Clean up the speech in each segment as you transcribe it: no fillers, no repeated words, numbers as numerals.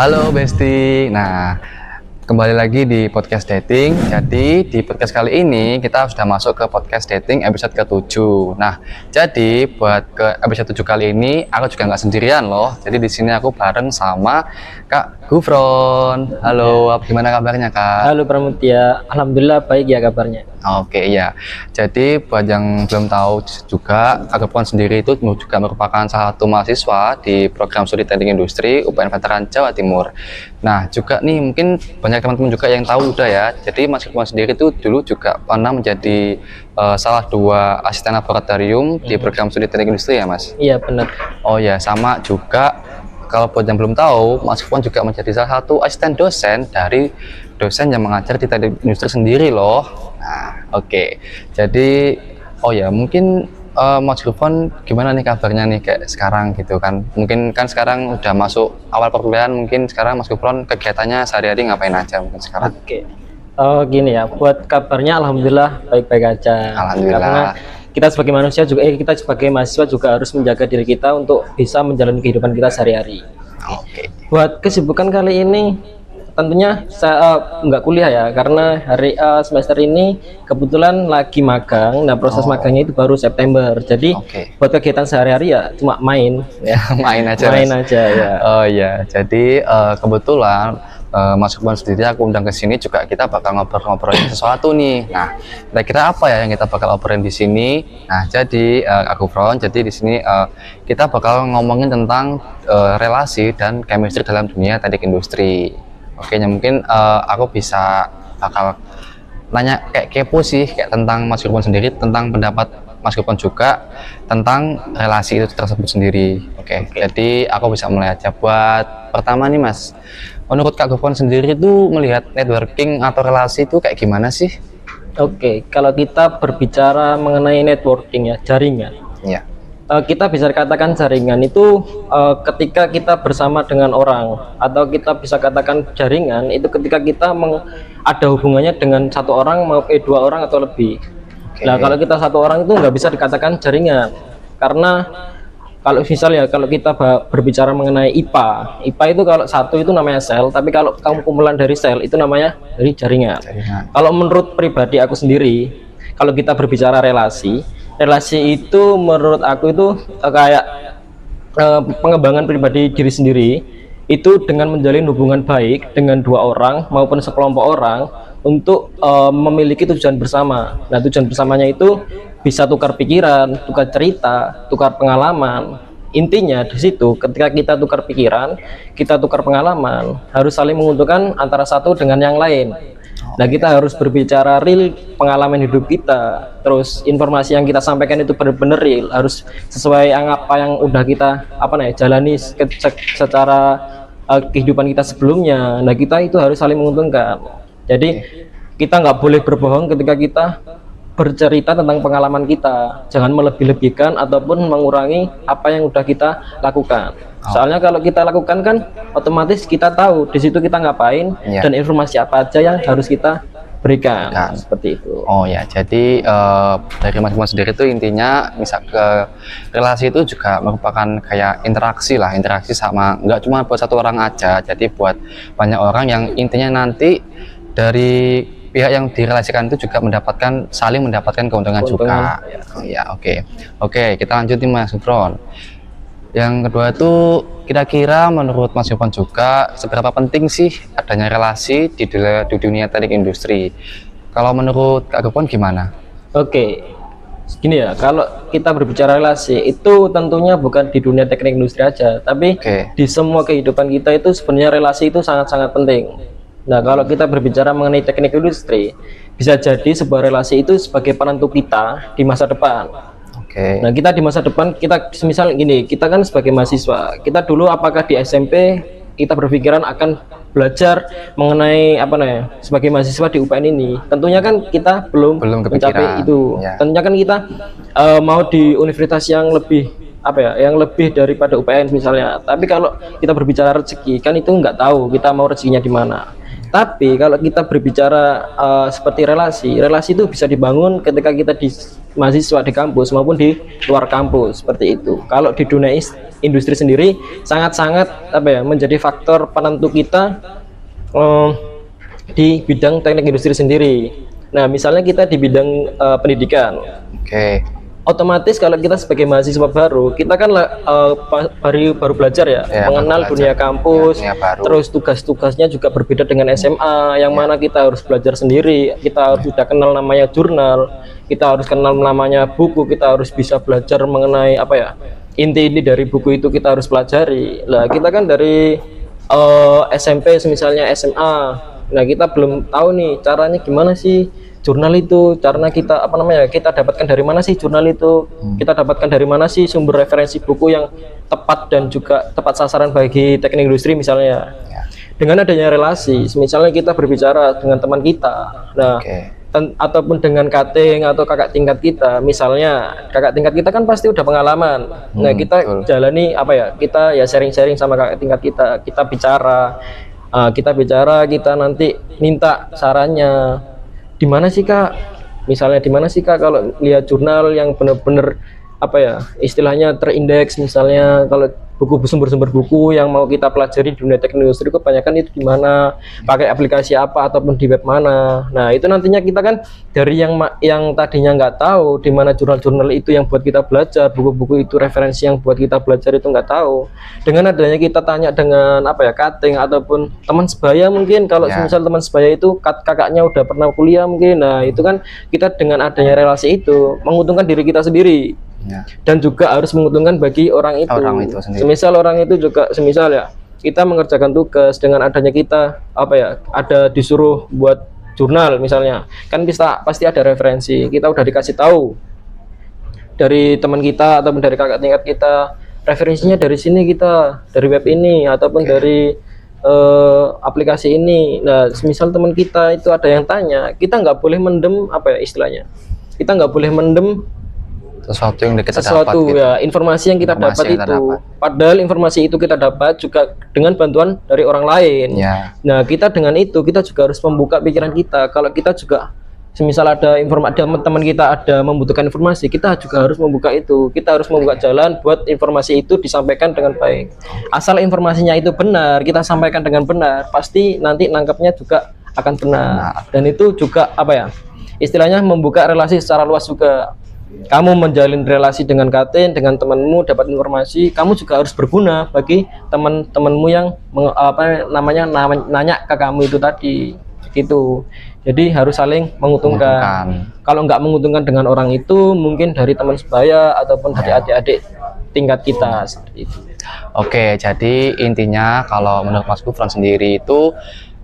Halo Besti. Nah, kembali lagi di podcast dating. Jadi di podcast kali ini kita sudah masuk ke podcast dating episode ke-7. Nah, jadi buat ke episode 7 kali ini aku juga nggak sendirian loh. Jadi di sini aku bareng sama Kak Gufron. Halo, gimana kabarnya Kak? Halo Pramutia, alhamdulillah baik ya kabarnya. Oke ya, jadi buat yang belum tahu juga, Kak Gufron sendiri itu juga merupakan salah satu mahasiswa di program studi teknik industri UPN Veteran Jawa Timur. Nah juga nih mungkin banyak teman-teman juga yang tahu udah ya, jadi Mas Gufron sendiri itu dulu juga pernah menjadi salah dua asisten laboratorium di program studi teknik industri ya Mas? Iya benar. Oh ya, sama juga kalau buat yang belum tahu, Mas Gufron juga menjadi salah satu asisten dosen dari dosen yang mengajar di teknik industri sendiri loh. Nah, oke. Jadi, oh ya, mungkin Mas Gufron gimana nih kabarnya nih kayak sekarang gitu kan? Mungkin kan sekarang udah masuk awal perkuliahan, mungkin sekarang Mas Gufron kegiatannya sehari-hari ngapain aja mungkin sekarang? Oke. Oh gini ya, buat kabarnya alhamdulillah baik-baik aja. Alhamdulillah. Karena kita sebagai manusia juga, kita sebagai mahasiswa juga harus menjaga diri kita untuk bisa menjalani kehidupan kita sehari-hari. Oke. Buat kesibukan kali ini, tentunya saya nggak kuliah ya, karena hari semester ini kebetulan lagi magang. Nah proses magangnya itu baru September. Jadi buat kegiatan sehari-hari ya cuma main. Ya. Main aja. Main aja ya. Oh ya, jadi kebetulan Mas Gufron sendiri aku undang ke sini juga kita bakal ngobrol-ngobrolin sesuatu nih. Nah, kira-kira apa ya yang kita bakal obrolin di sini? Nah, jadi Kak Gufron, jadi di sini kita bakal ngomongin tentang relasi dan chemistry dalam dunia teknik industri. Oke, ya mungkin aku bakal nanya kayak kepo sih kayak tentang Mas Gufron sendiri, tentang pendapat Mas Gufron juga tentang relasi itu tersebut sendiri. Oke. Jadi aku bisa mulai aja. Buat pertama nih Mas, menurut Kak Gufron sendiri itu melihat networking atau relasi itu kayak gimana sih? Oke, kalau kita berbicara mengenai networking ya, jaringan. Ya. Kita bisa katakan jaringan itu ketika kita bersama dengan orang, atau kita bisa katakan jaringan itu ketika kita ada hubungannya dengan satu orang maupun dua orang atau lebih. Nah kalau kita satu orang itu nggak bisa dikatakan jaringan, karena kalau misalnya kalau kita berbicara mengenai IPA itu kalau satu itu namanya sel, tapi kalau kamu kumpulan dari sel itu namanya dari jaringan. Kalau menurut pribadi aku sendiri, kalau kita berbicara relasi itu menurut aku itu kayak pengembangan pribadi diri sendiri itu dengan menjalin hubungan baik dengan dua orang maupun sekelompok orang untuk memiliki tujuan bersama. Nah tujuan bersamanya itu bisa tukar pikiran, tukar cerita, tukar pengalaman. Intinya di situ ketika kita tukar pikiran, kita tukar pengalaman, harus saling menguntungkan antara satu dengan yang lain. Nah kita harus berbicara real pengalaman hidup kita, terus informasi yang kita sampaikan itu benar-benar real, harus sesuai apa yang udah kita jalani secara kehidupan kita sebelumnya. Nah kita itu harus saling menguntungkan. Jadi kita nggak boleh berbohong ketika kita bercerita tentang pengalaman kita, jangan melebih-lebihkan ataupun mengurangi apa yang udah kita lakukan. Soalnya kalau kita lakukan kan otomatis kita tahu di situ kita ngapain dan informasi apa aja yang harus kita berikan. Seperti itu. Oh ya, jadi dari Mas Gufron sendiri itu intinya misal ke relasi itu juga merupakan kayak interaksi sama nggak cuma buat satu orang aja, jadi buat banyak orang yang intinya nanti dari pihak yang direlasikan itu juga saling mendapatkan keuntungan juga. Ya, oke, kita lanjutin Mas Gufron. Yang kedua itu kira-kira menurut Mas Gufron juga seberapa penting sih adanya relasi di dunia teknik industri? Kalau menurut Kak Gufron gimana? Oke, gini ya, kalau kita berbicara relasi itu tentunya bukan di dunia teknik industri aja, tapi di semua kehidupan kita itu sebenarnya relasi itu sangat-sangat penting. Nah kalau kita berbicara mengenai teknik industri, bisa jadi sebuah relasi itu sebagai penentu kita di masa depan. Nah kita di masa depan, kita misal gini, kita kan sebagai mahasiswa, kita dulu apakah di SMP kita berpikiran akan belajar mengenai sebagai mahasiswa di UPN ini? Tentunya kan kita belum mencapai itu. Tentunya kan kita mau di universitas yang lebih yang lebih daripada UPN misalnya. Tapi kalau kita berbicara rezeki kan itu nggak tahu kita mau rezekinya di mana. Tapi kalau kita berbicara seperti relasi itu bisa dibangun ketika kita di mahasiswa di kampus maupun di luar kampus seperti itu. Kalau di dunia industri sendiri sangat-sangat menjadi faktor penentu kita di bidang teknik industri sendiri. Nah, misalnya kita di bidang pendidikan. Oke. Otomatis kalau kita sebagai mahasiswa baru, kita kan baru belajar ya, mengenal dunia kampus, terus tugas-tugasnya juga berbeda dengan SMA, yang mana kita harus belajar sendiri, kita harus sudah kenal namanya jurnal, kita harus kenal namanya buku, kita harus bisa belajar mengenai inti-inti dari buku itu kita harus pelajari. Lah kita kan dari SMP, misalnya SMA, nah kita belum tahu nih caranya gimana sih jurnal itu, caranya kita kita dapatkan dari mana sih jurnal itu, kita dapatkan dari mana sih sumber referensi buku yang tepat dan juga tepat sasaran bagi teknik industri misalnya. Dengan adanya relasi, misalnya kita berbicara dengan teman kita, nah ataupun dengan cutting atau kakak tingkat kita, misalnya kakak tingkat kita kan pasti udah pengalaman. Nah kita jalani kita ya sharing-sharing sama kakak tingkat kita bicara, kita nanti minta sarannya. Di mana sih kak? Misalnya di mana sih kak kalau lihat jurnal yang benar-benar istilahnya terindeks, misalnya kalau buku sumber-sumber buku yang mau kita pelajari di dunia teknik industri kebanyakan itu di mana, pakai aplikasi apa ataupun di web mana. Nah itu nantinya kita kan dari yang tadinya nggak tahu di mana jurnal-jurnal itu yang buat kita belajar, buku-buku itu referensi yang buat kita belajar itu nggak tahu. Dengan adanya kita tanya dengan cutting ataupun teman sebaya mungkin, kalau misal teman sebaya itu kakaknya udah pernah kuliah mungkin, nah itu kan kita dengan adanya relasi itu menguntungkan diri kita sendiri. Dan juga harus menguntungkan bagi orang itu sendiri. Semisal orang itu juga kita mengerjakan tugas dengan adanya kita ada disuruh buat jurnal misalnya, kan pasti ada referensi, kita udah dikasih tahu dari teman kita ataupun dari kakak tingkat kita, referensinya dari sini, kita dari web ini ataupun dari aplikasi ini. Nah semisal teman kita itu ada yang tanya, kita nggak boleh mendem istilahnya, kita nggak boleh mendem sesuatu yang kita dapat gitu. Informasi yang kita dapat itu. Padahal informasi itu kita dapat juga dengan bantuan dari orang lain. Nah kita dengan itu kita juga harus membuka pikiran kita. Kalau kita juga semisal ada teman kita ada membutuhkan informasi, kita juga harus membuka itu, kita harus membuka jalan buat informasi itu disampaikan dengan baik. Asal informasinya itu benar, kita sampaikan dengan benar, pasti nanti nangkapnya juga akan benar. Dan itu juga istilahnya membuka relasi secara luas juga. Kamu menjalin relasi dengan cutting, dengan temanmu, dapat informasi, kamu juga harus berguna bagi teman-temanmu yang nanya ke kamu itu tadi gitu. Jadi harus saling menguntungkan. Kalau nggak menguntungkan dengan orang itu, mungkin dari teman sebaya ataupun dari adik-adik tingkat kita seperti itu. Oke, jadi intinya kalau menurut Mas Gufron sendiri itu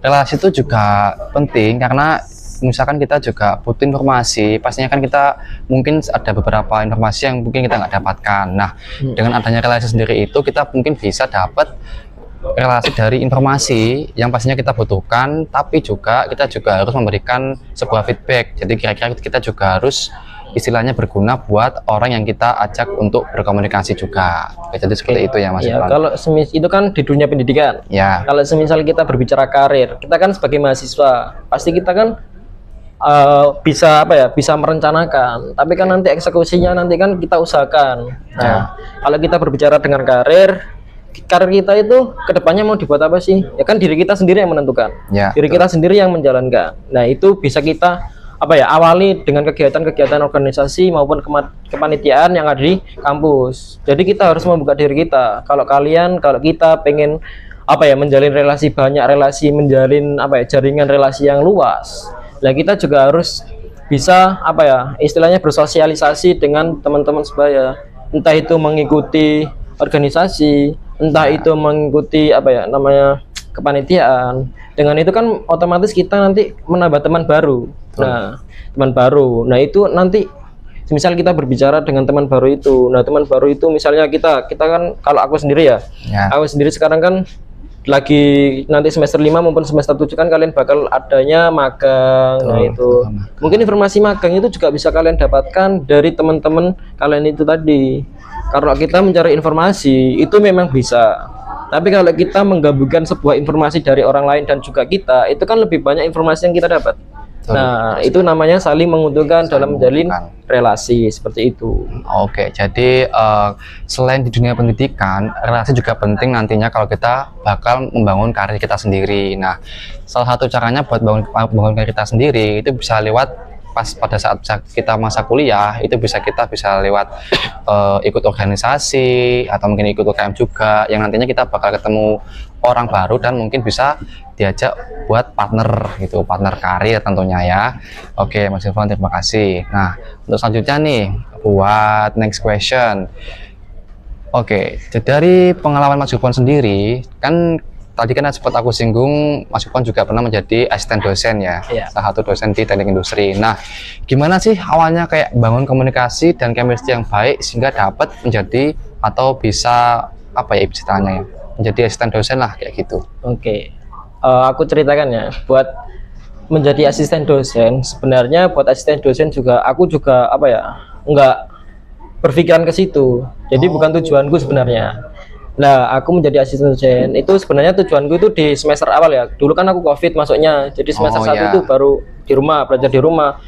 relasi itu juga penting, karena misalkan kita juga butuh informasi, pastinya kan kita mungkin ada beberapa informasi yang mungkin kita nggak dapatkan. Nah, dengan adanya relasi sendiri itu kita mungkin bisa dapat relasi dari informasi yang pastinya kita butuhkan, tapi juga kita juga harus memberikan sebuah feedback. Jadi kira-kira kita juga harus istilahnya berguna buat orang yang kita ajak untuk berkomunikasi juga. Jadi seperti itu ya Mas. Kalau itu kan di dunia pendidikan. Kalau semisal kita berbicara karir, kita kan sebagai mahasiswa pasti kita kan bisa merencanakan, tapi kan nanti eksekusinya nanti kan kita usahakan. Nah kalau kita berbicara dengan karir kita itu kedepannya mau dibuat apa sih, ya kan diri kita sendiri yang menentukan, diri kita sendiri yang menjalankan. Nah itu bisa kita awali dengan kegiatan-kegiatan organisasi maupun kepanitiaan yang ada di kampus. Jadi kita harus membuka diri kita. Kalau kita pengen menjalin relasi, banyak relasi, menjalin jaringan relasi yang luas, nah kita juga harus bisa istilahnya bersosialisasi dengan teman-teman sebaya, entah itu mengikuti organisasi, entah itu mengikuti kepanitiaan. Dengan itu kan otomatis kita nanti menambah teman baru. Nah itu nanti misal kita berbicara dengan teman baru itu, misalnya kita kan, kalau aku sendiri aku sendiri sekarang kan lagi nanti semester 5 maupun semester 7 kan kalian bakal adanya magang. Nah itu mungkin informasi magang itu juga bisa kalian dapatkan dari teman-teman kalian itu tadi. Kalau kita mencari informasi itu memang bisa Tapi kalau kita menggabungkan sebuah informasi dari orang lain dan juga kita, itu kan lebih banyak informasi yang kita dapat. Nah, itu namanya saling menguntungkan dalam menjalin relasi seperti itu. Oke, jadi selain di dunia pendidikan, relasi juga penting nantinya kalau kita bakal membangun karir kita sendiri. Nah, salah satu caranya buat bangun karir kita sendiri itu bisa lewat pas pada saat kita masa kuliah, itu kita bisa lewat ikut organisasi atau mungkin ikut UKM juga, yang nantinya kita bakal ketemu orang baru dan mungkin bisa diajak buat partner gitu, partner karir tentunya ya. Oke, Mas Irfan, terima kasih. Nah, untuk selanjutnya nih buat next question. Oke, jadi dari pengalaman Mas Irfan sendiri, kan tadi kan sempat aku singgung Mas Irfan juga pernah menjadi asisten dosen ya, salah satu dosen di teknik industri. Nah, gimana sih awalnya kayak bangun komunikasi dan chemistry yang baik sehingga dapat menjadi atau bisa apa ya istilahnya ya, menjadi asisten dosen lah kayak gitu. Oke. Aku ceritakan ya, buat menjadi asisten dosen, sebenarnya buat asisten dosen juga aku juga apa ya, nggak berpikiran ke situ. Jadi bukan tujuanku sebenarnya. Nah, aku menjadi asisten dosen itu sebenarnya tujuanku itu di semester awal ya. Dulu kan aku COVID masuknya, jadi semester 1 itu baru di rumah, belajar di rumah,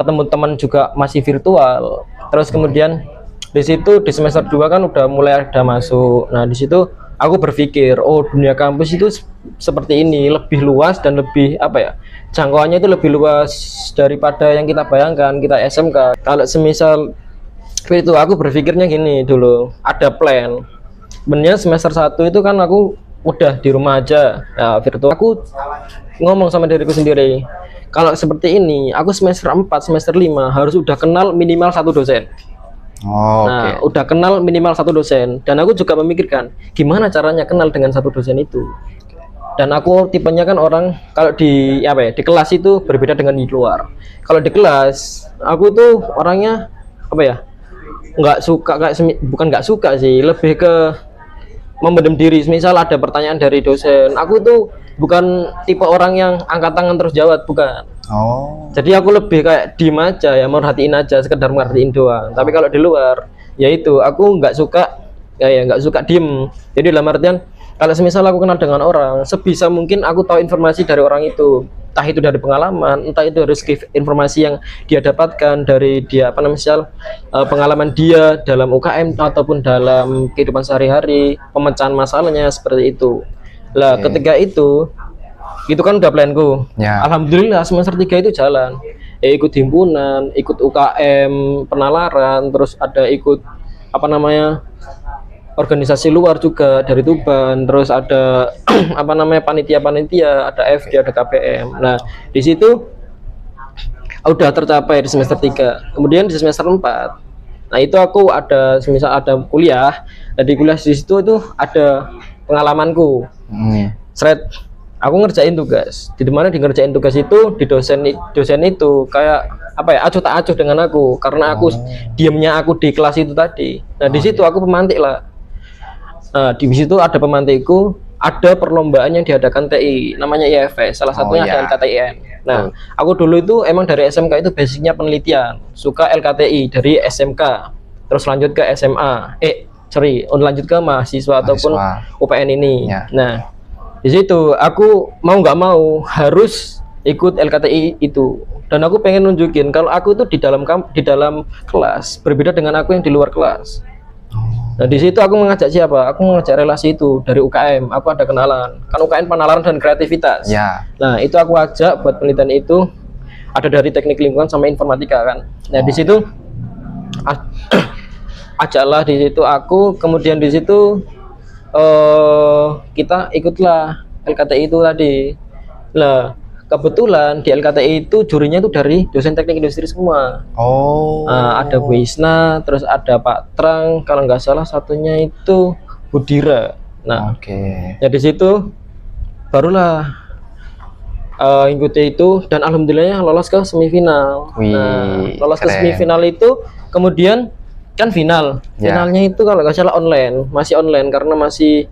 ketemu teman juga masih virtual. Terus kemudian di situ di semester 2 kan udah mulai ada masuk. Nah, di situ aku berpikir, oh dunia kampus itu seperti ini, lebih luas dan lebih apa ya, jangkauannya itu lebih luas daripada yang kita bayangkan kita SMK. Kalau semisal itu aku berpikirnya gini dulu, ada plan. Sebenarnya semester 1 itu kan aku udah di rumah aja, nah, virtual. Aku ngomong sama diriku sendiri, kalau seperti ini aku semester 4, semester 5 harus udah kenal minimal 1 dosen. Nah, udah kenal minimal 1 dosen, dan aku juga memikirkan gimana caranya kenal dengan 1 dosen itu. Dan aku tipenya kan orang kalau di apa ya, di kelas itu berbeda dengan di luar. Kalau di kelas aku tuh orangnya apa ya, nggak suka, bukan nggak suka sih, lebih ke memendam diri. Misal ada pertanyaan dari dosen, aku tuh bukan tipe orang yang angkat tangan terus jawab, bukan. Jadi aku lebih kayak diem aja ya, merhatiin aja, sekedar merhatiin doang. Tapi kalau di luar, yaitu aku nggak suka nggak suka diem. Jadi dalam artian kalau semisal aku kenal dengan orang, sebisa mungkin aku tahu informasi dari orang itu, entah itu dari pengalaman, entah itu dari informasi yang dia dapatkan dari dia apa namanya, pengalaman dia dalam UKM ataupun dalam kehidupan sehari-hari, pemecahan masalahnya seperti itu. Lah, ketika itu kan udah planku. Alhamdulillah semester 3 itu jalan. Ikut himpunan, ikut UKM, penalaran, terus ada ikut apa namanya, organisasi luar juga dari Tuban, terus ada apa namanya, panitia-panitia, ada FD, ada KPM. Nah, di situ udah tercapai di semester 3. Kemudian di semester 4, nah itu aku ada semisal ada kuliah. Nah, di kuliah di situ itu ada pengalamanku. Aku ngerjain tugas. Di mana di ngerjain tugas itu di dosen itu kayak apa ya, acuh tak acuh dengan aku karena aku diamnya aku di kelas itu tadi. Nah, di situ aku pemantik lah. Nah, di situ ada pemantikku, ada perlombaan yang diadakan TI, namanya IFS, salah satunya ada LKTIN. Nah, aku dulu itu emang dari SMK itu basicnya penelitian, suka LKTI dari SMK, terus lanjut ke SMA, lanjut ke mahasiswa ataupun UPN ini. Nah, di situ aku mau nggak mau harus ikut LKTI itu, dan aku pengen nunjukin kalau aku itu di dalam kelas berbeda dengan aku yang di luar kelas. Nah, di situ aku mengajak siapa? Aku mengajak relasi itu dari UKM. Aku ada kenalan. Kan UKM penalaran dan kreativitas. Nah, itu aku ajak buat penelitian itu. Ada dari teknik lingkungan sama informatika kan. Nah, di situ ajaklah di situ aku. Kemudian di situ kita ikutlah LKTI itu tadi. Nah, kebetulan di LKTI itu jurinya itu dari dosen teknik industri semua. Ada Bu Isna, terus ada Pak Trang, kalau nggak salah satunya itu Budira. Nah, ya di situ barulah ikuti itu, dan alhamdulillahnya lolos ke semifinal. Lolos ke semifinal itu, kemudian kan finalnya itu kalau nggak salah online, masih online karena masih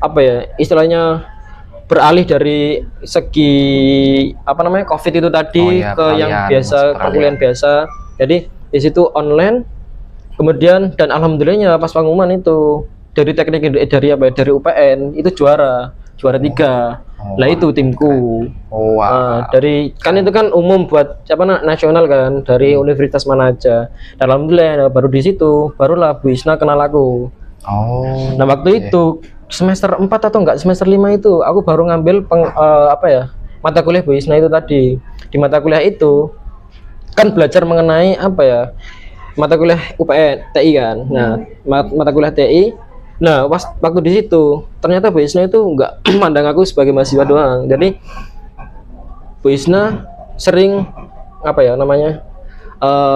apa ya istilahnya, beralih dari segi apa namanya COVID itu tadi ke yang biasa, perkuliahan biasa. Jadi di situ online. Kemudian dan alhamdulillahnya pas pengumuman itu dari dari apa ya, dari UPN itu juara 3. Lah itu timku. Oh, wow. Dari kan itu kan umum buat nasional kan, dari universitas mana aja. Dan alhamdulillah baru di situ barulah Bu Isna kenal aku. Oh. Nah waktu itu semester 4 atau enggak semester 5 itu aku baru ngambil mata kuliah Bu Isna itu tadi. Di mata kuliah itu kan belajar mengenai apa ya, mata kuliah UPN TI kan. Nah mata kuliah TI. Nah, waktu di situ ternyata Bu Isna itu enggak mandang aku sebagai mahasiswa doang. Jadi Bu Isna sering apa ya namanya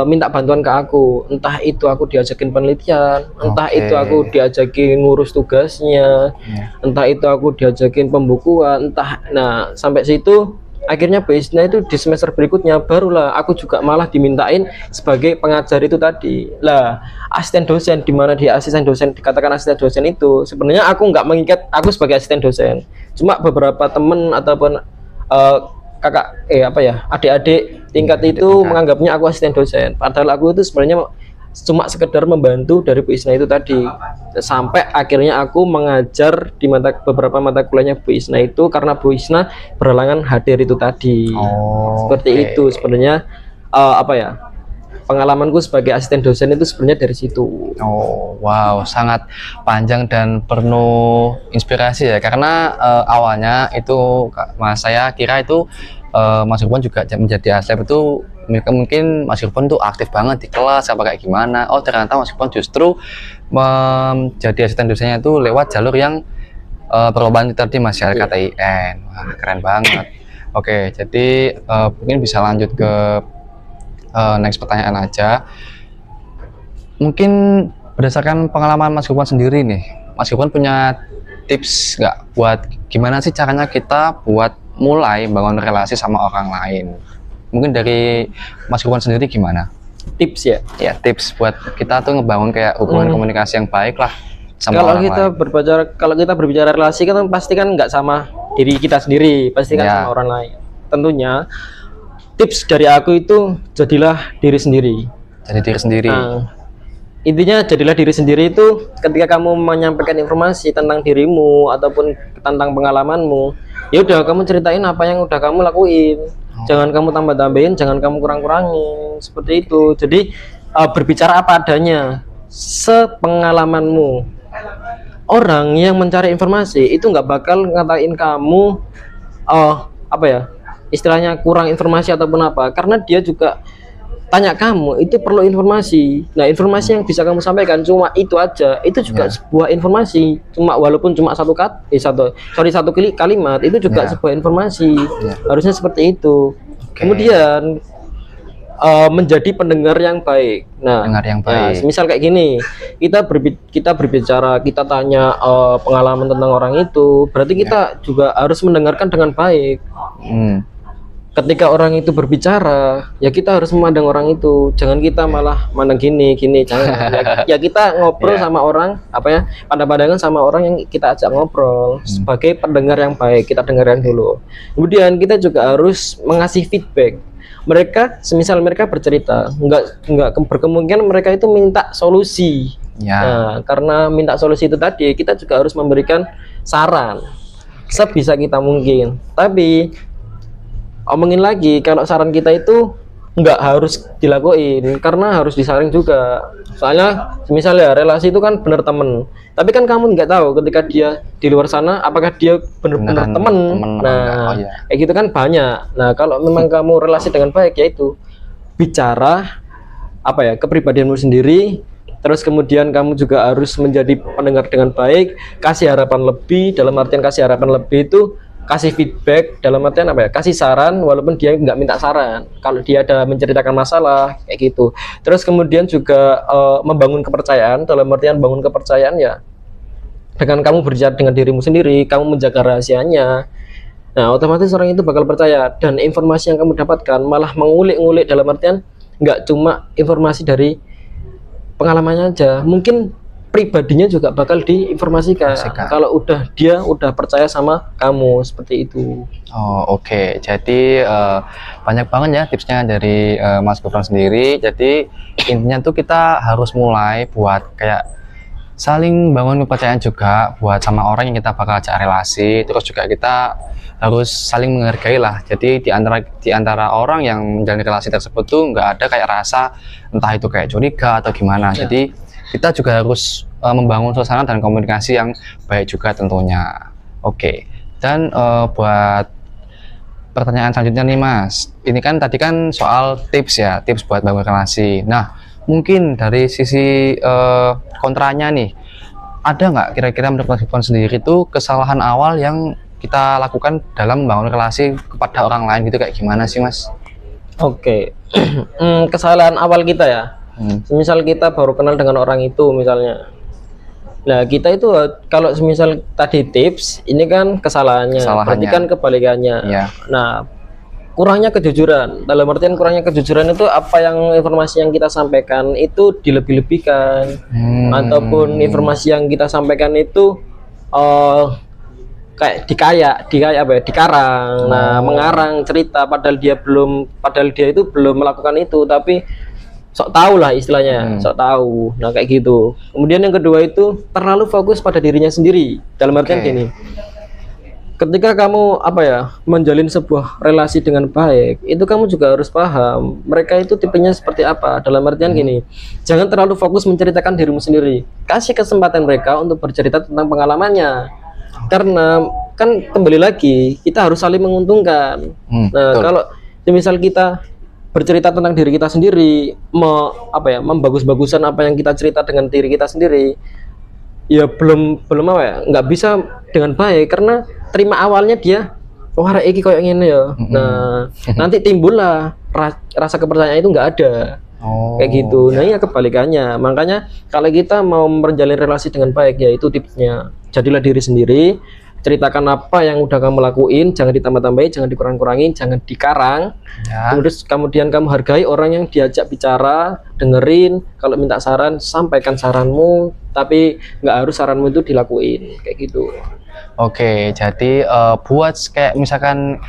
minta bantuan ke aku. Entah itu aku diajakin penelitian, entah itu aku diajakin ngurus tugasnya, entah itu aku diajakin pembukuan, entah. Nah, sampai situ akhirnya Bu Isna itu di semester berikutnya barulah aku juga malah dimintain sebagai pengajar itu tadi. Lah, asisten dosen, di mana dia asisten dosen, dikatakan asisten dosen itu sebenarnya aku nggak mengikat aku sebagai asisten dosen. Cuma beberapa temen ataupun kakak adik-adik tingkat itu menganggapnya aku asisten dosen. Padahal aku itu sebenarnya cuma sekedar membantu dari Bu Isna itu tadi. Sampai akhirnya aku mengajar di beberapa mata kuliahnya Bu Isna itu karena Bu Isna berhalangan hadir itu tadi. Seperti itu sebenarnya pengalamanku sebagai asisten dosen itu sebenarnya dari situ. Oh, wow, sangat panjang dan penuh inspirasi ya. Karena awalnya itu Mas, saya kira itu Mas Irfan juga menjadi asep itu mungkin Mas Irfan tuh aktif banget di kelas apa kayak gimana. Oh, ternyata Mas Irfan justru menjadi asisten dosennya itu lewat jalur yang perlombaan tadi Mas ya, KTIN. Wah, keren banget. Oke, jadi mungkin bisa lanjut ke next pertanyaan aja. Mungkin berdasarkan pengalaman Mas Irfan sendiri nih, Mas Irfan punya tips nggak buat gimana sih caranya kita buat mulai bangun relasi sama orang lain? Mungkin dari Mas Irfan sendiri gimana? Tips ya? Ya, tips buat kita tuh ngebangun kayak hubungan komunikasi yang baik lah sama orang lain. Kalau kita berbicara relasi kan pasti kan nggak sama diri kita sendiri, pasti kan sama orang lain. Tentunya tips dari aku itu jadilah diri sendiri. Jadi diri sendiri. Intinya jadilah diri sendiri itu ketika kamu menyampaikan informasi tentang dirimu ataupun tentang pengalamanmu, ya udah kamu ceritain apa yang udah kamu lakuin. Jangan kamu tambah-tambahin, jangan kamu kurang-kurangin. Seperti itu. Jadi berbicara apa adanya, sepengalamanmu. Orang yang mencari informasi itu nggak bakal ngatain kamu istilahnya kurang informasi ataupun apa, karena dia juga tanya kamu itu perlu informasi. Nah, informasi yang bisa kamu sampaikan cuma itu aja, itu juga sebuah informasi. Walaupun cuma satu kalimat, itu juga sebuah informasi. Harusnya seperti itu. Kemudian menjadi pendengar yang baik. Nah, misal kayak gini, kita berbicara, kita tanya pengalaman tentang orang itu, berarti kita juga harus mendengarkan dengan baik. Ketika orang itu berbicara, ya kita harus memandang orang itu. Jangan kita malah mandang gini, jangan. Ya kita ngobrol sama orang, pandang-pandangan sama orang yang kita ajak ngobrol. Sebagai pendengar yang baik, kita dengarkan dulu. Kemudian kita juga harus mengasih feedback. Semisal mereka bercerita, enggak berkemungkinan mereka itu minta solusi. Nah, karena minta solusi itu tadi, kita juga harus memberikan saran sebisa kita mungkin. Tapi omongin lagi, kalau saran kita itu nggak harus dilakuin, karena harus disaring juga. Soalnya misalnya relasi itu kan bener temen, tapi kan kamu nggak tahu ketika dia di luar sana apakah dia bener-bener temen. Nah, kayak gitu kan banyak. Nah, kalau memang kamu relasi dengan baik, yaitu bicara kepribadianmu sendiri. Terus kemudian kamu juga harus menjadi pendengar dengan baik, kasih harapan lebih. Dalam artian kasih harapan lebih itu kasih feedback, dalam artian kasih saran walaupun dia nggak minta saran, kalau dia ada menceritakan masalah kayak gitu. Terus kemudian juga membangun kepercayaan, dalam artian bangun kepercayaan ya dengan kamu berbicara dengan dirimu sendiri, kamu menjaga rahasianya. Nah, otomatis orang itu bakal percaya, dan informasi yang kamu dapatkan malah mengulik-ngulik, dalam artian nggak cuma informasi dari pengalamannya aja, mungkin pribadinya juga bakal diinformasikan. Kalau dia udah percaya sama kamu, seperti itu. Oh, oke. Jadi banyak banget ya tipsnya dari Mas Gufron sendiri. Jadi intinya tuh kita harus mulai buat kayak saling bangun kepercayaan juga buat sama orang yang kita bakal ajak relasi. Terus juga kita harus saling menghargai lah. Jadi di antara orang yang menjalani relasi tersebut tuh nggak ada kayak rasa entah itu kayak curiga atau gimana. Jadi kita juga harus membangun suasana dan komunikasi yang baik juga tentunya. Oke. Dan buat pertanyaan selanjutnya nih Mas, ini kan tadi kan soal tips ya, tips buat bangun relasi. Nah, mungkin dari sisi kontranya nih, ada nggak kira-kira menurut Mas Gibran sendiri itu kesalahan awal yang kita lakukan dalam membangun relasi kepada orang lain gitu kayak gimana sih Mas? Oke. Kesalahan awal kita ya, misal kita baru kenal dengan orang itu misalnya. Nah, kita itu kalau semisal tadi tips, ini kan kesalahannya, berarti kan kebalikannya. Ya. Nah, kurangnya kejujuran. Dalam artian kurangnya kejujuran itu apa yang informasi yang kita sampaikan itu dilebih-lebihkan, ataupun informasi yang kita sampaikan itu kayak dikarang. Nah, mengarang cerita padahal dia itu belum melakukan itu, tapi sok tahu lah istilahnya, sok tahu. Nah, kayak gitu. Kemudian yang kedua itu terlalu fokus pada dirinya sendiri. Dalam artian gini, ketika kamu menjalin sebuah relasi dengan baik, itu kamu juga harus paham mereka itu tipenya seperti apa. Dalam artian gini, jangan terlalu fokus menceritakan dirimu sendiri. Kasih kesempatan mereka untuk bercerita tentang pengalamannya. Karena kan kembali lagi kita harus saling menguntungkan. Nah, kalau misal kita bercerita tentang diri kita sendiri, membagus-bagusan apa yang kita cerita dengan diri kita sendiri, ya belum nggak bisa dengan baik, karena terima awalnya dia wah iki kayak gini ya. Nah, nanti timbullah rasa kepercayaan itu nggak ada. Kayak gitu. Nah, iya kebalikannya. Makanya kalau kita mau menjalin relasi dengan baik, ya itu tipsnya, jadilah diri sendiri. Ceritakan apa yang udah kamu lakuin, jangan ditambah-tambahin, jangan dikurang-kurangin, jangan dikarang. Kemudian kamu hargai orang yang diajak bicara, dengerin. Kalau minta saran, sampaikan saranmu, tapi nggak harus saranmu itu dilakuin, kayak gitu. Oke, jadi buat kayak misalkan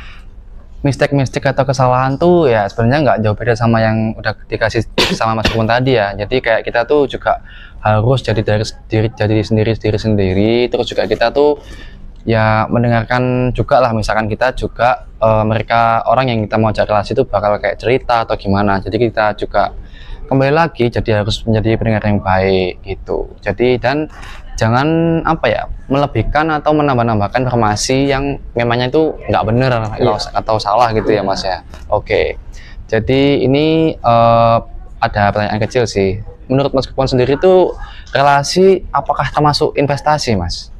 mistake atau kesalahan tuh ya sebenarnya nggak jauh beda sama yang udah dikasih sama Mas Gibran tadi ya. Jadi kayak kita tuh juga harus jadi diri sendiri, terus juga kita tuh ya mendengarkan juga lah, misalkan kita juga mereka orang yang kita mau ajak relasi itu bakal kayak cerita atau gimana, jadi kita juga kembali lagi jadi harus menjadi pendengar yang baik gitu. Jadi dan jangan melebihkan atau menambah-nambahkan informasi yang memangnya itu nggak benar atau salah gitu ya Mas ya. Oke, jadi ini ada pertanyaan kecil sih, menurut Mas Gibran sendiri tuh relasi apakah termasuk investasi Mas?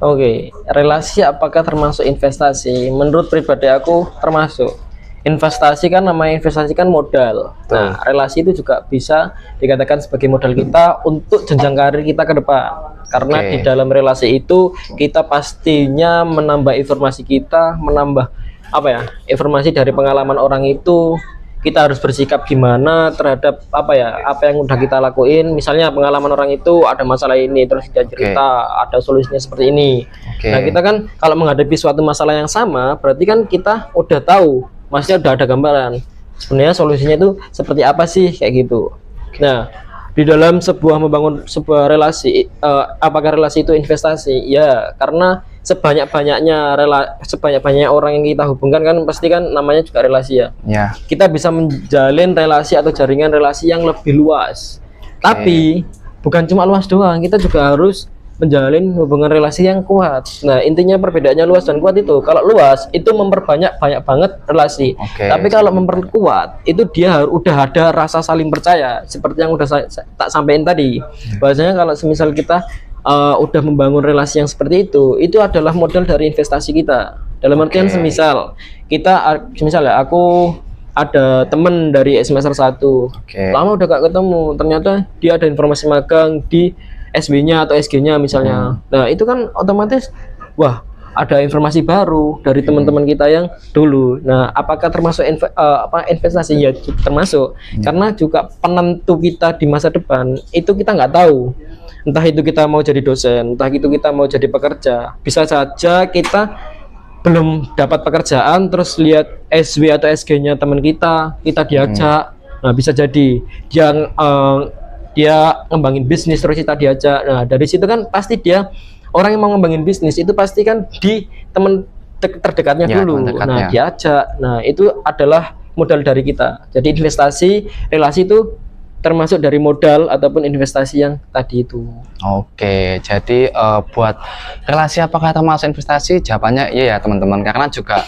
Oke, relasi apakah termasuk investasi? Menurut pribadi aku termasuk. Investasi kan, namanya investasi kan modal. Nah, relasi itu juga bisa dikatakan sebagai modal kita untuk jenjang karir kita ke depan. Karena di dalam relasi itu kita pastinya menambah informasi kita, menambah informasi dari pengalaman orang itu. Kita harus bersikap gimana terhadap apa yang udah kita lakuin. Misalnya pengalaman orang itu ada masalah ini, terus dia cerita ada solusinya seperti ini. Nah, kita kan kalau menghadapi suatu masalah yang sama, berarti kan kita udah tahu, maksudnya udah ada gambaran sebenarnya solusinya itu seperti apa sih, kayak gitu. Nah, di dalam membangun sebuah relasi, apakah relasi itu investasi? Ya, karena sebanyak-banyaknya orang yang kita hubungkan kan pasti kan namanya juga relasi ya. Kita bisa menjalin relasi atau jaringan relasi yang lebih luas. Tapi bukan cuma luas doang, kita juga harus menjalin hubungan relasi yang kuat. Nah, intinya perbedaannya luas dan kuat itu. Kalau luas itu memperbanyak banget relasi. Tapi kalau memperkuat itu dia udah ada rasa saling percaya, seperti yang udah saya tak sampaikan tadi. Bahwasanya kalau semisal kita udah membangun relasi yang seperti itu adalah modal dari investasi kita. Dalam artian semisal aku ada temen dari semester 1, lama udah gak ketemu, ternyata dia ada informasi magang di SB-nya atau SG-nya misalnya. Nah, itu kan otomatis ada informasi baru dari teman-teman kita yang dulu. Nah, apakah termasuk investasi? Ya, termasuk. Karena juga penentu kita di masa depan itu kita nggak tahu. Entah itu kita mau jadi dosen, entah itu kita mau jadi pekerja. Bisa saja kita belum dapat pekerjaan, terus lihat SW atau SG-nya teman kita diajak. Nah, bisa jadi yang dia ngembangin bisnis terus kita diajak. Nah, dari situ kan pasti dia orang yang mau ngembangin bisnis itu pasti kan di teman terdekatnya Ya, dulu. teman dekatnya. Nah, diajak. Nah, itu adalah modal dari kita. Jadi investasi, relasi itu termasuk dari modal ataupun investasi yang tadi itu. Oke, jadi buat relasi apakah termasuk investasi? Jawabannya iya ya teman-teman, karena juga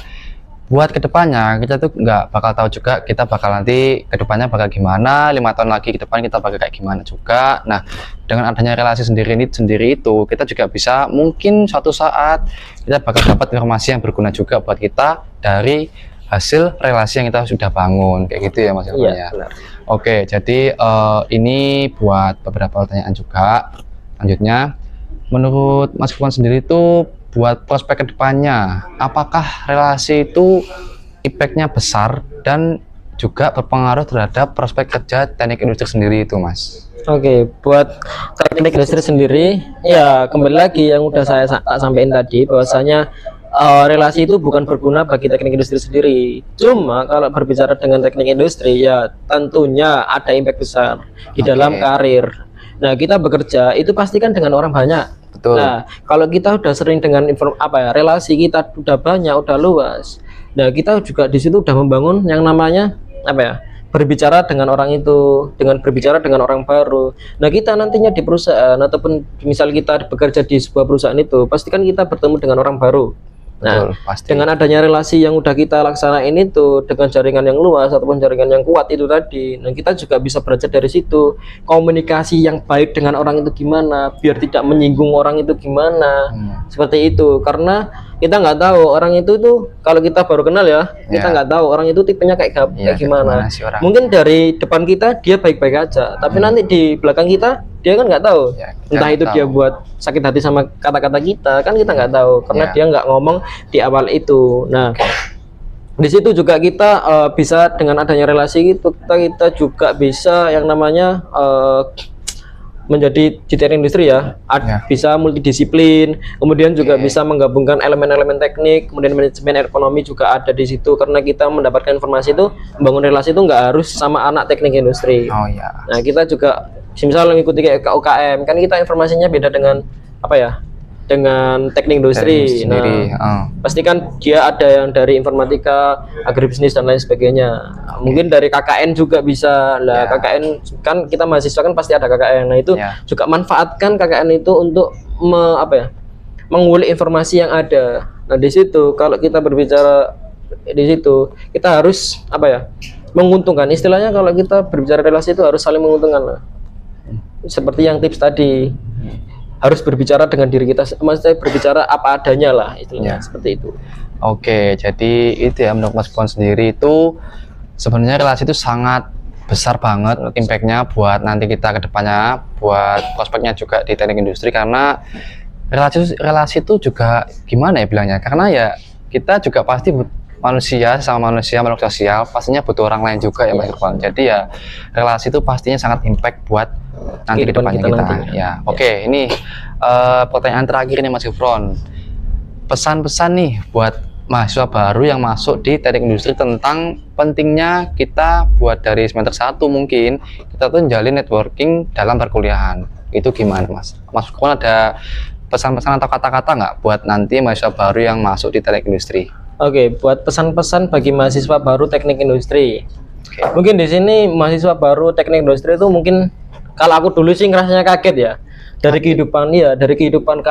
buat kedepannya kita tuh nggak bakal tahu juga kita bakal nanti kedepannya bakal gimana, 5 tahun lagi ke depan kita bakal kayak gimana juga. Nah, dengan adanya relasi sendiri itu kita juga bisa mungkin suatu saat kita bakal dapat informasi yang berguna juga buat kita dari hasil relasi yang kita sudah bangun kayak gitu ya Mas Irfan ya. Benar. Oke, jadi ini buat beberapa pertanyaan juga. Selanjutnya, menurut Mas Irfan sendiri itu buat prospek kedepannya, apakah relasi itu impact-nya besar dan juga berpengaruh terhadap prospek kerja teknik industri sendiri itu, Mas? Oke, buat teknik industri sendiri, ya kembali lagi yang udah saya sampaikan tadi, bahwasanya relasi itu bukan berguna bagi teknik industri sendiri. Cuma kalau berbicara dengan teknik industri, ya tentunya ada impact besar di dalam karir. Nah, kita bekerja itu pasti kan dengan orang banyak. Betul. Nah, kalau kita udah sering dengan relasi kita udah banyak, udah luas. Nah, kita juga di situ udah membangun yang namanya berbicara dengan orang itu, dengan berbicara dengan orang baru. Nah, kita nantinya di perusahaan ataupun misal kita bekerja di sebuah perusahaan itu, pasti kan kita bertemu dengan orang baru. Nah, betul, pasti. dengan adanya relasi yang udah kita laksanain itu dengan jaringan yang luas ataupun jaringan yang kuat itu tadi, nah kita juga bisa belajar dari situ komunikasi yang baik dengan orang itu gimana, biar tidak menyinggung orang itu gimana, seperti itu. Karena kita nggak tahu orang itu tuh kalau kita baru kenal ya, kita nggak tahu orang itu tipenya kayak gimana. Mungkin dari depan kita dia baik-baik aja, tapi nanti di belakang kita dia kan nggak tahu, entah itu dia buat sakit hati sama kata-kata kita, kan kita nggak tahu karena dia nggak ngomong di awal itu. Nah, di situ juga kita bisa dengan adanya relasi itu kita juga bisa yang namanya menjadi di teknik industri ya, bisa multidisiplin, kemudian juga bisa menggabungkan elemen-elemen teknik, kemudian manajemen ekonomi juga ada di situ karena kita mendapatkan informasi itu, membangun relasi itu nggak harus sama anak teknik industri. Nah, kita juga misal mengikuti kayak UKM kan kita informasinya beda dengan dengan teknik industri. Nah, pasti kan dia ada yang dari informatika, agribisnis dan lain sebagainya. Mungkin dari KKN juga bisa lah. KKN kan kita mahasiswa kan pasti ada KKN. Nah, itu juga manfaatkan KKN itu untuk mengulik informasi yang ada. Nah, di situ kalau kita berbicara di situ kita harus menguntungkan. Istilahnya kalau kita berbicara relasi itu harus saling menguntungkan lah. Seperti yang tips tadi, harus berbicara dengan diri kita, maksudnya berbicara apa adanya lah istilahnya, seperti itu. Oke, jadi itu ya menurut Mas Irfan sendiri itu sebenarnya relasi itu sangat besar banget impact-nya buat nanti kita ke depannya, buat prospeknya juga di teknik industri, karena relasi itu juga gimana ya bilangnya, karena ya kita juga pasti manusia sama manusia, makhluk sosial, pastinya butuh orang lain juga ya Mas Irfan. Jadi ya relasi itu pastinya sangat impact buat nanti ke depannya kita. Oke, ini pertanyaan terakhir nih Mas Irfan. Pesan-pesan nih buat mahasiswa baru yang masuk di teknik industri tentang pentingnya kita buat dari semester 1 mungkin kita tuh jalin networking dalam perkuliahan. Itu gimana Mas? Mas Irfan ada pesan-pesan atau kata-kata nggak buat nanti mahasiswa baru yang masuk di teknik industri? Oke, buat pesan-pesan bagi mahasiswa baru teknik industri. Mungkin di sini mahasiswa baru teknik industri itu mungkin kalau aku dulu sih ngerasanya kaget ya. Dari kehidupan dari kehidupan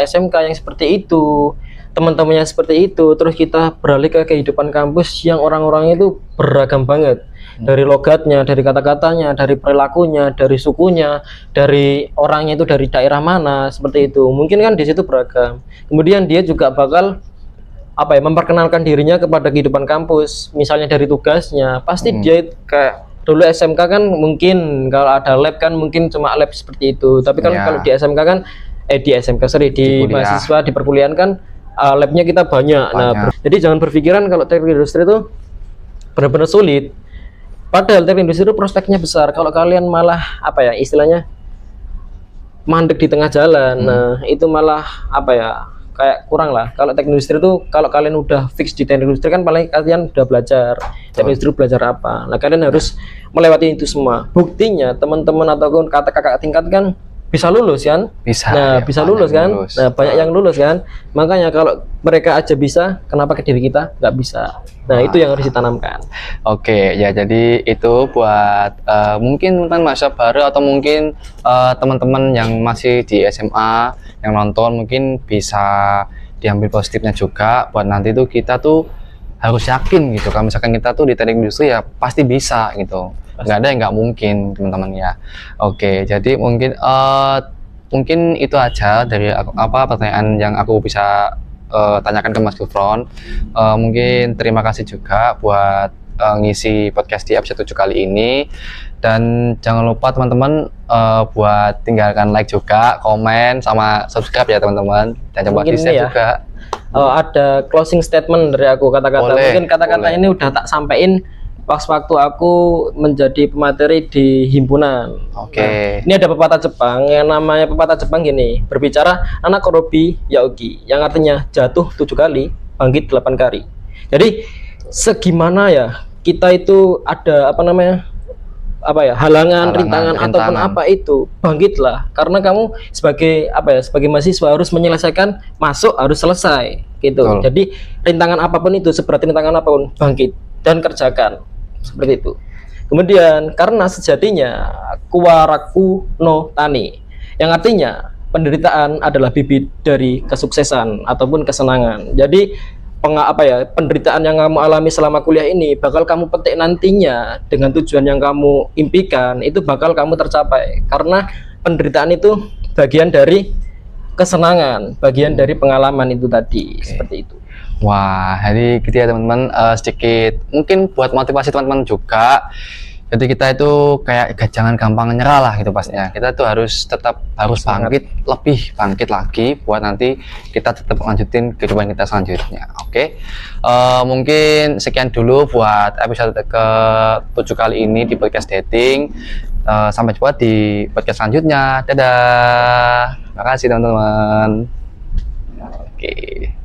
SMK yang seperti itu, teman-temannya seperti itu, terus kita beralih ke kehidupan kampus yang orang-orangnya itu beragam banget. Dari logatnya, dari kata-katanya, dari perilakunya, dari sukunya, dari orangnya itu dari daerah mana, seperti itu. Mungkin kan di situ beragam. Kemudian dia juga bakal memperkenalkan dirinya kepada kehidupan kampus, misalnya dari tugasnya, pasti dia kayak dulu SMK kan mungkin kalau ada lab kan mungkin cuma lab seperti itu, tapi kan kalau di SMK kan di mahasiswa di perkuliahan kan labnya kita banyak. Nah, jadi jangan berpikiran kalau teknik industri itu benar-benar sulit, padahal teknik industri itu prospeknya besar. Kalau kalian malah istilahnya mandek di tengah jalan, nah itu malah kayak kurang lah. Kalau teknik industri itu kalau kalian udah fix di teknik industri kan paling kalian udah belajar teknik industri belajar apa. Nah kalian harus melewati itu semua. Buktinya teman-teman ataupun kakak tingkat kan bisa lulus kan? Bisa. Nah ya, bisa banyak lulus kan? lulus. Nah banyak yang lulus kan? Makanya kalau mereka aja bisa, kenapa ke diri kita nggak bisa? Nah itu yang harus ditanamkan. Oke, ya jadi itu buat mungkin teman mahasiswa baru atau mungkin teman-teman yang masih di SMA yang nonton mungkin bisa diambil positifnya juga buat nanti tuh kita tuh harus yakin gitu. Kalau misalkan kita tuh di teknik industri ya pasti bisa gitu. Nggak ada yang nggak mungkin teman-teman ya. Oke, jadi mungkin itu aja dari pertanyaan yang aku bisa tanyakan ke Mas Gufron. Mungkin terima kasih juga buat ngisi podcast di episode 7 kali ini, dan jangan lupa teman-teman buat tinggalkan like juga, komen sama subscribe ya teman-teman, dan coba di share juga. Ada closing statement dari aku, kata-kata mungkin kata-kata ini udah tak sampein pas waktu aku menjadi pemateri di himpunan. Oke. Nah, ini ada pepatah Jepang, yang namanya pepatah Jepang gini, berbicara anak korobi yaogi, yang artinya jatuh 7 kali, bangkit 8 kali. Jadi segimana ya kita itu ada halangan, rintangan ataupun apa itu, bangkitlah, karena kamu sebagai sebagai mahasiswa harus menyelesaikan, masuk harus selesai gitu. Betul. Jadi rintangan apapun itu, seperti rintangan apapun, bangkit dan kerjakan seperti itu. Kemudian karena sejatinya kuwaraku no tani, yang artinya penderitaan adalah bibit dari kesuksesan ataupun kesenangan. Jadi penderitaan yang kamu alami selama kuliah ini bakal kamu petik nantinya dengan tujuan yang kamu impikan, itu bakal kamu tercapai, karena penderitaan itu bagian dari kesenangan, bagian dari pengalaman itu tadi. Seperti itu. Wah, jadi gitu ya teman-teman, sedikit mungkin buat motivasi teman-teman juga. Jadi kita itu kayak jangan gampang nyerah lah gitu pastinya. Kita tuh harus bangkit, lebih bangkit lagi buat nanti kita tetap lanjutin kehidupan kita selanjutnya. Oke. Mungkin sekian dulu buat episode ke-7 kali ini di podcast dating. Sampai jumpa di podcast selanjutnya. Dadah. Terima kasih teman-teman. Oke.